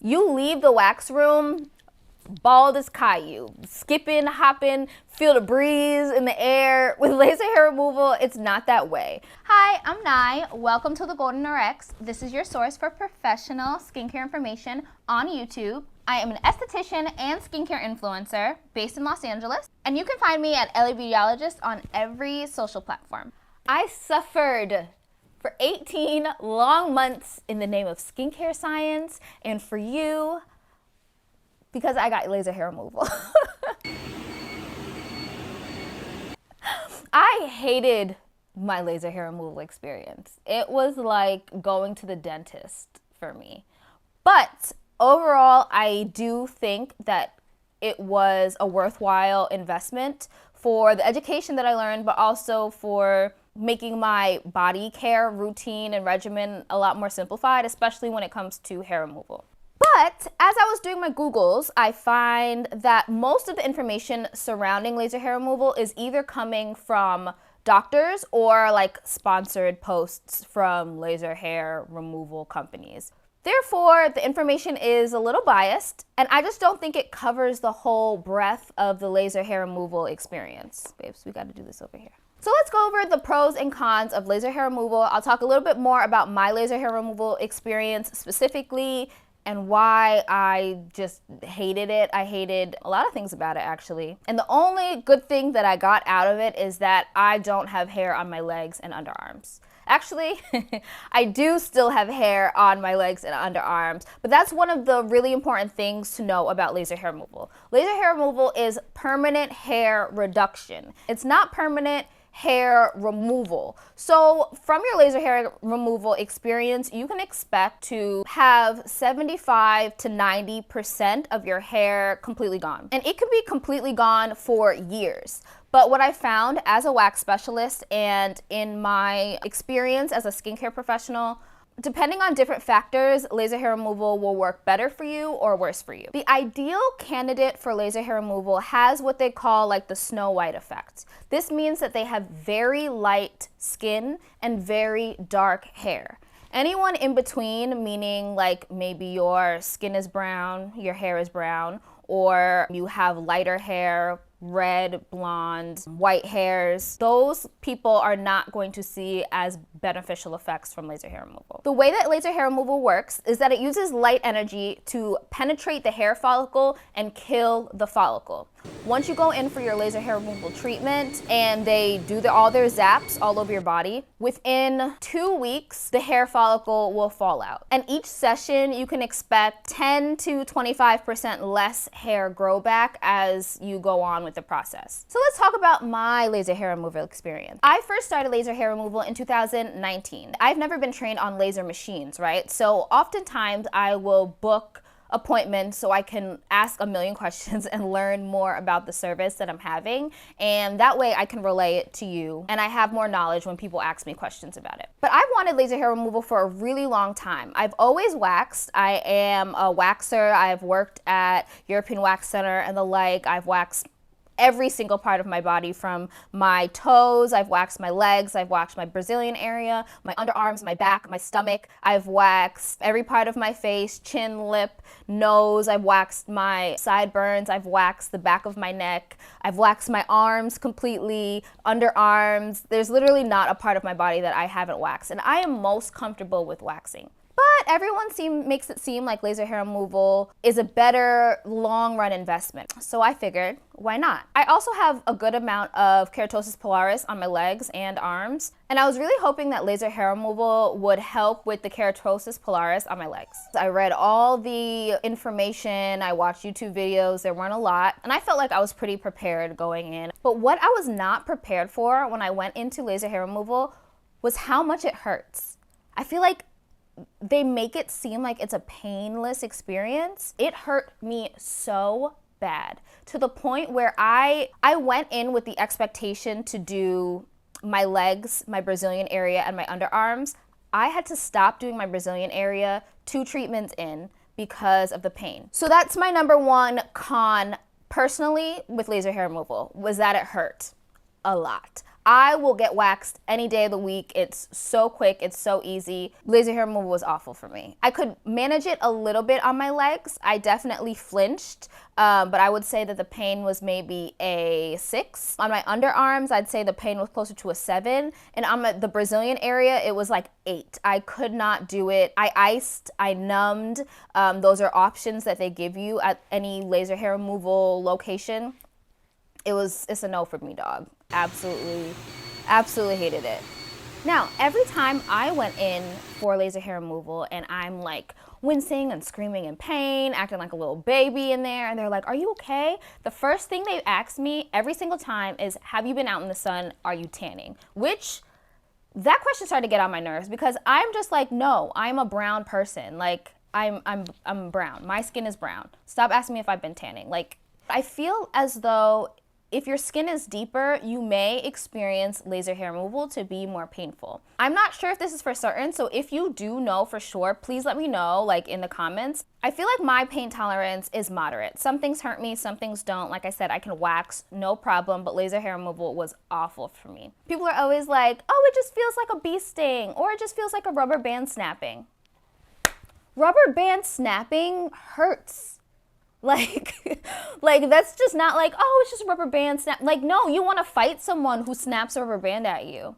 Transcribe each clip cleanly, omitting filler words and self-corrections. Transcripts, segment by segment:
You leave the wax room bald as Caillou, skipping, hopping, feel the breeze in the air. With laser hair removal, it's not that way. Hi, I'm Nai. Welcome to the Golden RX. This is your source for professional skincare information on YouTube. I am an esthetician and skincare influencer based in Los Angeles, and you can find me at LA Beautyologist on every social platform. I suffered for 18 long months in the name of skincare science, and for you, because I got laser hair removal. I hated my laser hair removal experience. It was like going to the dentist for me. But overall, I do think that it was a worthwhile investment for the education that I learned, but also for making my body care routine and regimen a lot more simplified, especially when it comes to hair removal. But as I was doing my Googles, I find that most of the information surrounding laser hair removal is either coming from doctors or like sponsored posts from laser hair removal companies. Therefore, the information is a little biased, and I just don't think it covers the whole breadth of the laser hair removal experience. Babes, we gotta do this over here. So let's go over the pros and cons of laser hair removal. I'll talk a little bit more about my laser hair removal experience specifically, and why I just hated it. I hated a lot of things about it, actually. And the only good thing that I got out of it is that I don't have hair on my legs and underarms. Actually, I do still have hair on my legs and underarms, but that's one of the really important things to know about laser hair removal. Laser hair removal is permanent hair reduction. It's not permanent hair removal. So from your laser hair removal experience, you can expect to have 75 to 90% of your hair completely gone. And it can be completely gone for years. But what I found as a wax specialist and in my experience as a skincare professional, depending on different factors, laser hair removal will work better for you or worse for you. The ideal candidate for laser hair removal has what they call like the Snow White effect. This means that they have very light skin and very dark hair. Anyone in between, meaning like maybe your skin is brown, your hair is brown, or you have lighter hair, red, blonde, white hairs, those people are not going to see as beneficial effects from laser hair removal. The way that laser hair removal works is that it uses light energy to penetrate the hair follicle and kill the follicle. Once you go in for your laser hair removal treatment and they do all their zaps all over your body, within 2 weeks, the hair follicle will fall out. And each session, you can expect 10 to 25% less hair grow back as you go on with the process. So let's talk about my laser hair removal experience. I first started laser hair removal in 2019. I've never been trained on laser machines, right? So oftentimes I will book appointments so I can ask a million questions and learn more about the service that I'm having, and that way I can relay it to you and I have more knowledge when people ask me questions about it. But I've wanted laser hair removal for a really long time. I've always waxed. I am a waxer. I've worked at European Wax Center and the like. I've waxed every single part of my body, from my toes, I've waxed my legs, I've waxed my Brazilian area, my underarms, my back, my stomach. I've waxed every part of my face, chin, lip, nose. I've waxed my sideburns. I've waxed the back of my neck. I've waxed my arms completely, underarms. There's literally not a part of my body that I haven't waxed, and I am most comfortable with waxing. But everyone makes it seem like laser hair removal is a better long-run investment. So I figured, why not? I also have a good amount of keratosis pilaris on my legs and arms, and I was really hoping that laser hair removal would help with the keratosis pilaris on my legs. I read all the information, I watched YouTube videos, there weren't a lot, and I felt like I was pretty prepared going in. But what I was not prepared for when I went into laser hair removal was how much it hurts. I feel like they make it seem like it's a painless experience. It hurt me so bad, to the point where I went in with the expectation to do my legs, my Brazilian area, and my underarms. I had to stop doing my Brazilian area 2 treatments in because of the pain. So that's my number one con personally with laser hair removal, was that it hurt a lot. I will get waxed any day of the week. It's so quick. It's so easy. Laser hair removal was awful for me. I could manage it a little bit on my legs. I definitely flinched, but I would say that the pain was maybe a 6. On my underarms, I'd say the pain was closer to a 7. And on the Brazilian area, it was like 8. I could not do it. I iced, I numbed. Those are options that they give you at any laser hair removal location. It's a no for me, dog. Absolutely hated it. Now, every time I went in for laser hair removal and I'm like wincing and screaming in pain, acting like a little baby in there, and they're like, are you okay? The first thing they ask me every single time is, have you been out in the sun? Are you tanning? Which, that question started to get on my nerves because I'm just like, no, I'm a brown person. Like, I'm brown. My skin is brown. Stop asking me if I've been tanning. Like, I feel as though if your skin is deeper, you may experience laser hair removal to be more painful. I'm not sure if this is for certain, so if you do know for sure, please let me know, like in the comments. I feel like my pain tolerance is moderate. Some things hurt me, some things don't. Like I said, I can wax, no problem, but laser hair removal was awful for me. People are always like, oh, it just feels like a bee sting, or it just feels like a rubber band snapping. Rubber band snapping hurts. Like that's just not like, oh, it's just a rubber band snap. Like, no, you want to fight someone who snaps a rubber band at you.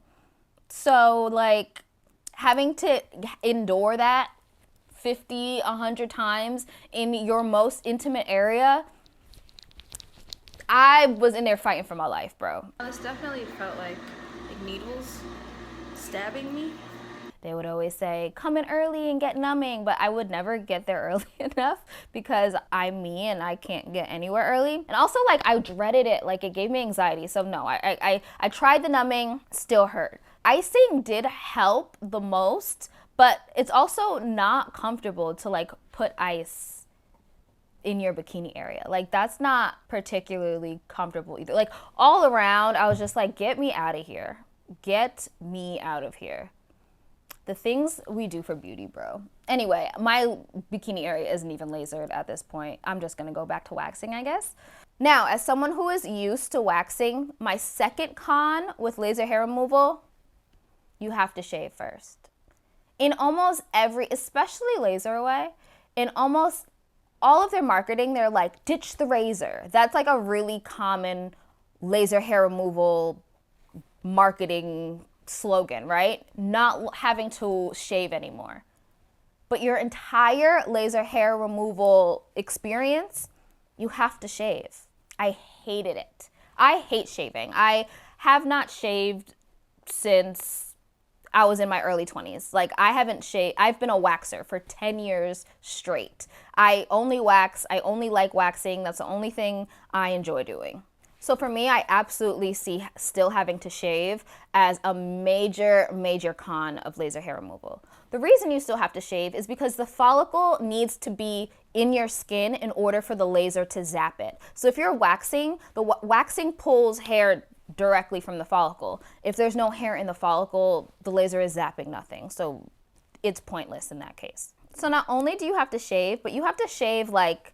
So, like, having to endure that 50, 100 times in your most intimate area, I was in there fighting for my life, bro. This definitely felt like needles stabbing me. They would always say, come in early and get numbing, but I would never get there early enough because I'm me and I can't get anywhere early. And also, like, I dreaded it. Like, it gave me anxiety. So no, I tried the numbing, still hurt. Icing did help the most, but it's also not comfortable to, like, put ice in your bikini area. Like, that's not particularly comfortable either. Like, all around, I was just like, get me out of here. Get me out of here. The things we do for beauty, bro. Anyway, my bikini area isn't even lasered at this point. I'm just gonna go back to waxing, I guess. Now, as someone who is used to waxing, my second con with laser hair removal, you have to shave first. In almost every, especially Laser Away, in almost all of their marketing, they're like, ditch the razor. That's like a really common laser hair removal marketing slogan, right? Not having to shave anymore. But your entire laser hair removal experience, you have to shave. I hated it. I hate shaving. I have not shaved since I was in my early 20s. Like, I haven't shaved. I've been a waxer for 10 years straight. I only wax. I only like waxing. That's the only thing I enjoy doing. So for me, I absolutely see still having to shave as a major, major con of laser hair removal. The reason you still have to shave is because the follicle needs to be in your skin in order for the laser to zap it. So if you're waxing, the waxing pulls hair directly from the follicle. If there's no hair in the follicle, the laser is zapping nothing. So it's pointless in that case. So not only do you have to shave, but you have to shave like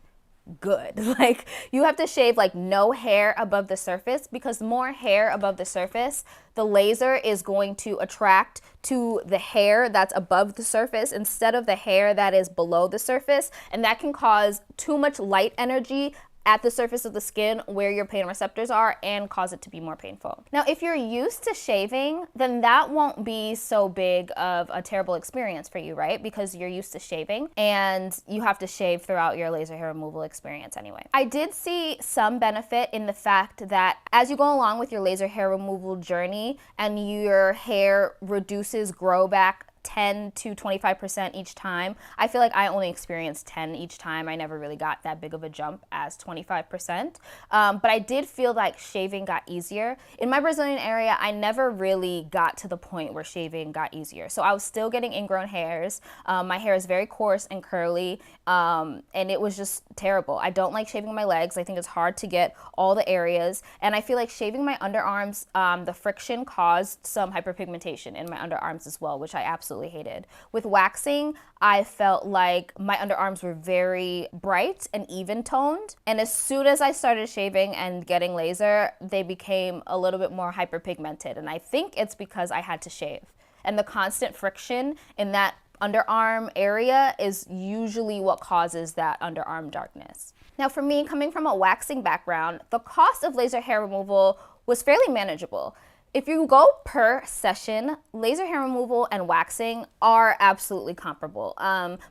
good. Like, you have to shave like no hair above the surface, because more hair above the surface, the laser is going to attract to the hair that's above the surface instead of the hair that is below the surface, and that can cause too much light energy at the surface of the skin where your pain receptors are and cause it to be more painful. Now, if you're used to shaving, then that won't be so big of a terrible experience for you, right? Because you're used to shaving and you have to shave throughout your laser hair removal experience anyway. I did see some benefit in the fact that as you go along with your laser hair removal journey and your hair reduces grow back 10 to 25% each time. I feel like I only experienced 10 each time. I never really got that big of a jump as 25%. But I did feel like shaving got easier. In my Brazilian area, I never really got to the point where shaving got easier. So I was still getting ingrown hairs. My hair is very coarse and curly, And it was just terrible. I don't like shaving my legs. I think it's hard to get all the areas. And I feel like shaving my underarms, the friction caused some hyperpigmentation in my underarms as well, which I absolutely hated. With waxing, I felt like my underarms were very bright and even toned. And as soon as I started shaving and getting laser, they became a little bit more hyperpigmented. And I think it's because I had to shave. And the constant friction in that underarm area is usually what causes that underarm darkness. Now for me, coming from a waxing background, the cost of laser hair removal was fairly manageable. If you go per session, laser hair removal and waxing are absolutely comparable.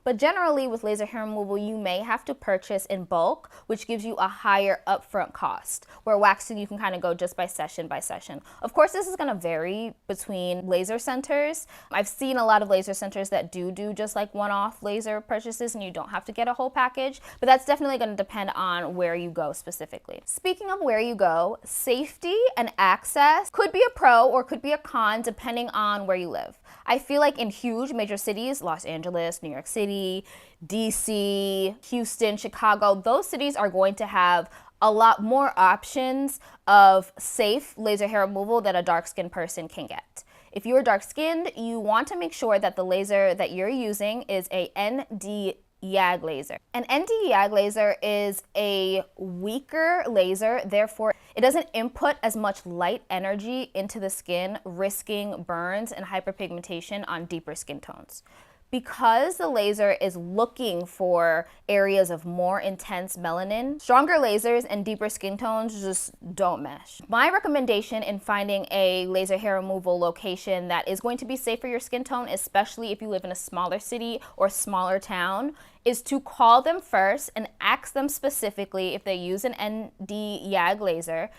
But generally with laser hair removal, you may have to purchase in bulk, which gives you a higher upfront cost, where waxing you can kind of go just by session by session. Of course, this is going to vary between laser centers. I've seen a lot of laser centers that do just like one-off laser purchases and you don't have to get a whole package, but that's definitely going to depend on where you go specifically. Speaking of where you go, safety and access could be a pro or could be a con depending on where you live. I feel like in huge major cities, Los Angeles, New York City, DC, Houston, Chicago, those cities are going to have a lot more options of safe laser hair removal that a dark-skinned person can get. If you are dark-skinned, you want to make sure that the laser that you're using is a ND YAG laser. An ND YAG laser is a weaker laser, therefore it doesn't input as much light energy into the skin, risking burns and hyperpigmentation on deeper skin tones. Because the laser is looking for areas of more intense melanin, stronger lasers and deeper skin tones just don't mesh. My recommendation in finding a laser hair removal location that is going to be safe for your skin tone, especially if you live in a smaller city or smaller town, is to call them first and ask them specifically if they use an ND YAG laser.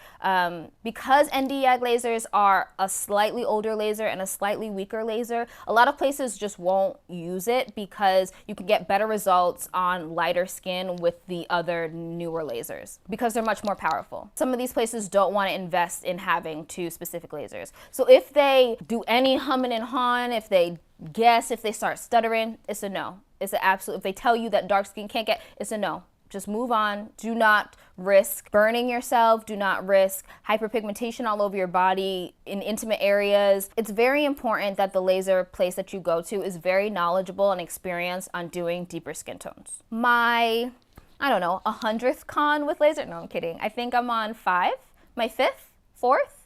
Because ND YAG lasers are a slightly older laser and a slightly weaker laser, a lot of places just won't use it because you can get better results on lighter skin with the other newer lasers because they're much more powerful. Some of these places don't want to invest in having two specific lasers. So if they do any humming and hawing, if they guess, if they start stuttering, it's a no. It's an absolute. If they tell you that dark skin can't get, it's a no. Just move on. Do not risk burning yourself. Do not risk hyperpigmentation all over your body in intimate areas. It's very important that the laser place that you go to is very knowledgeable and experienced on doing deeper skin tones. My, I don't know, 100th con with laser? No, I'm kidding. I think I'm on 5. My 5th? 4th?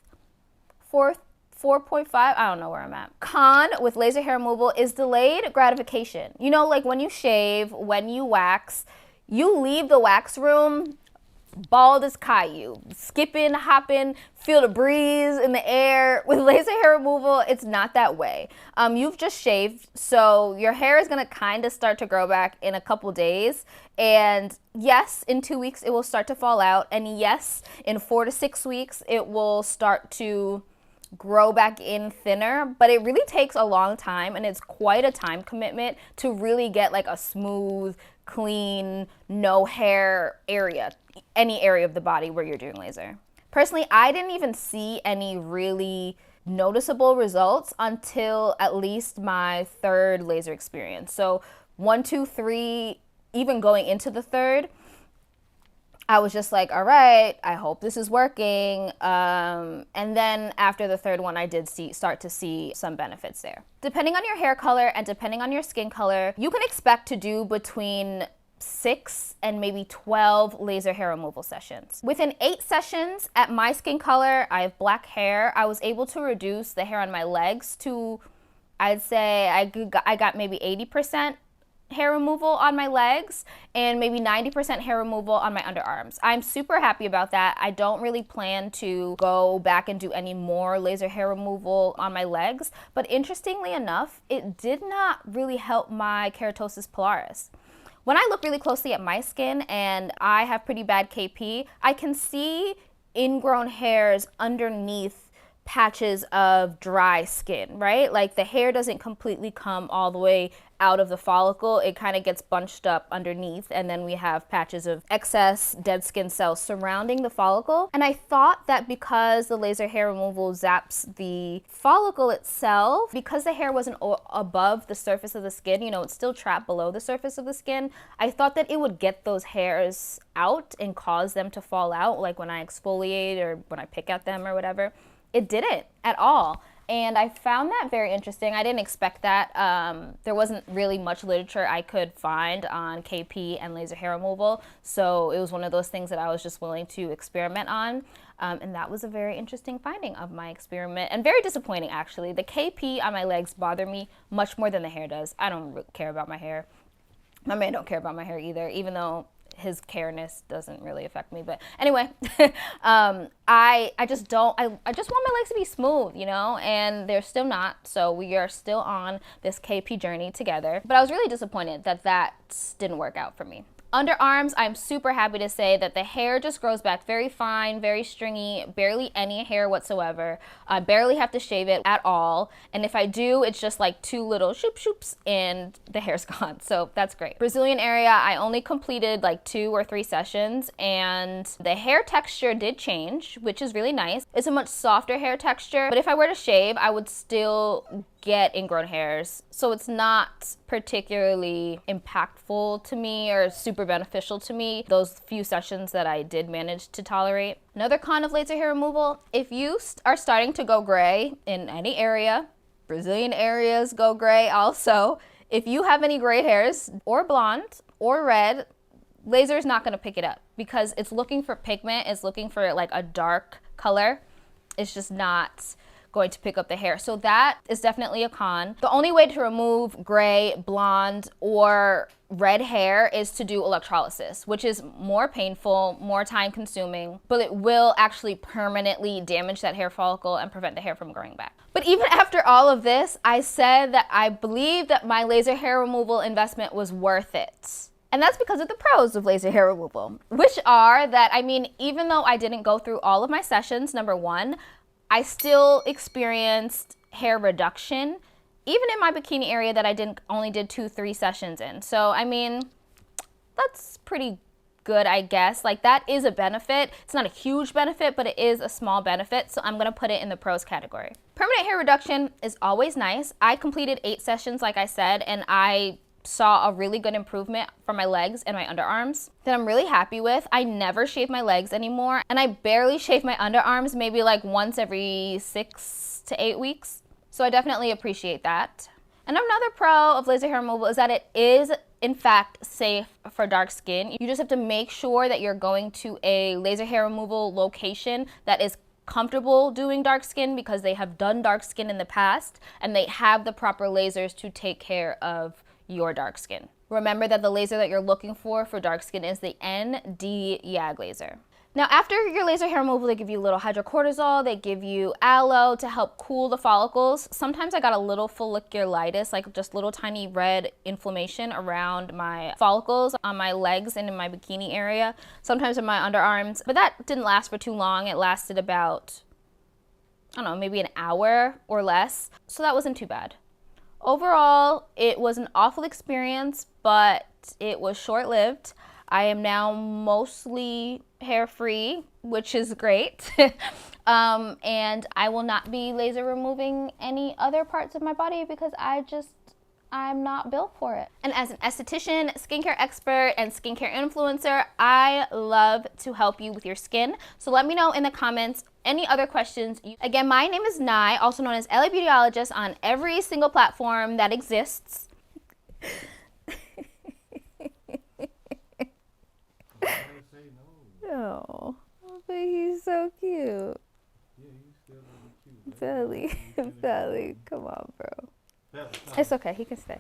4.5, I don't know where I'm at. Con with laser hair removal is delayed gratification. You know, like when you shave, when you wax, you leave the wax room bald as Caillou, skipping, hopping, feel the breeze in the air. With laser hair removal, it's not that way. You've just shaved, so your hair is gonna kind of start to grow back in a couple days. And yes, in 2 weeks, it will start to fall out. And yes, in 4 to 6 weeks, it will start to grow back in thinner, but it really takes a long time and it's quite a time commitment to really get like a smooth, clean, no hair area, any area of the body where you're doing laser. Personally, I didn't even see any really noticeable results until at least my 3rd laser experience. So 1, 2, 3, even going into the 3rd, I was just like, all right, I hope this is working. And then after the 3rd one, I did start to see some benefits there. Depending on your hair color and depending on your skin color, you can expect to do between 6 and maybe 12 laser hair removal sessions. Within 8 sessions at my skin color, I have black hair, I was able to reduce the hair on my legs to, I'd say I got maybe 80% hair removal on my legs and maybe 90% hair removal on my underarms. I'm super happy about that. I don't really plan to go back and do any more laser hair removal on my legs, but interestingly enough, it did not really help my keratosis pilaris. When I look really closely at my skin and I have pretty bad KP, I can see ingrown hairs underneath patches of dry skin, right? Like the hair doesn't completely come all the way out of the follicle. It kind of gets bunched up underneath, and then we have patches of excess dead skin cells surrounding the follicle. And I thought that because the laser hair removal zaps the follicle itself, because the hair wasn't above the surface of the skin, you know, it's still trapped below the surface of the skin, I thought that it would get those hairs out and cause them to fall out, like when I exfoliate or when I pick at them or whatever. It didn't at all. And I found that very interesting. I didn't expect that. There wasn't really much literature I could find on KP and laser hair removal. So it was one of those things that I was just willing to experiment on. And that was a very interesting finding of my experiment, and very disappointing actually. The KP on my legs bother me much more than the hair does. I don't care about my hair. My man don't care about my hair either, even though his careness doesn't really affect me. But anyway, I just want my legs to be smooth, you know, and they're still not. So we are still on this KP journey together. But I was really disappointed that that didn't work out for me. Underarms, I'm super happy to say that the hair just grows back very fine, very stringy, barely any hair whatsoever. I barely have to shave it at all. And if I do, it's just like 2 little shoop shoops and the hair's gone. So that's great. Brazilian area, I only completed like 2 or 3 sessions, and the hair texture did change, which is really nice. It's a much softer hair texture, but if I were to shave, I would still get ingrown hairs. So it's not particularly impactful to me or super beneficial to me, those few sessions that I did manage to tolerate. Another con of laser hair removal, if you are starting to go gray in any area, Brazilian areas go gray also. If you have any gray hairs or blonde or red, laser is not going to pick it up because it's looking for pigment, it's looking for like a dark color. It's just not going to pick up the hair. So that is definitely a con. The only way to remove gray, blonde, or red hair is to do electrolysis, which is more painful, more time consuming, but it will actually permanently damage that hair follicle and prevent the hair from growing back. But even after all of this, I said that I believe that my laser hair removal investment was worth it. And that's because of the pros of laser hair removal, which are that, I mean, even though I didn't go through all of my sessions, number one, I still experienced hair reduction, even in my bikini area that I only did 2-3 sessions in. So, I mean, that's pretty good, I guess. Like, that is a benefit. It's not a huge benefit, but it is a small benefit. So I'm gonna put it in the pros category. Permanent hair reduction is always nice. I completed 8 sessions, like I said, and I saw a really good improvement for my legs and my underarms that I'm really happy with. I never shave my legs anymore, and I barely shave my underarms, maybe like once every 6 to 8 weeks. So I definitely appreciate that. And another pro of laser hair removal is that it is in fact safe for dark skin. You just have to make sure that you're going to a laser hair removal location that is comfortable doing dark skin, because they have done dark skin in the past and they have the proper lasers to take care of your dark skin. Remember that the laser that you're looking for dark skin is the ND YAG laser. Now, after your laser hair removal, they give you a little hydrocortisone, they give you aloe to help cool the follicles. Sometimes I got a little folliculitis, like just little tiny red inflammation around my follicles on my legs and in my bikini area, sometimes in my underarms, but that didn't last for too long. It lasted about, I don't know, maybe an hour or less, so that wasn't too bad. Overall, it was an awful experience, but it was short-lived. I am now mostly hair-free, which is great. And I will not be laser removing any other parts of my body because I'm not built for it. And as an esthetician, skincare expert, and skincare influencer, I love to help you with your skin. So let me know in the comments any other questions. Again, my name is Nye, also known as LA Beautyologist on every single platform that exists. Oh, but he's so cute. Yeah, he's still really cute. Belly, Belly, come on, bro. It's okay, he can stay.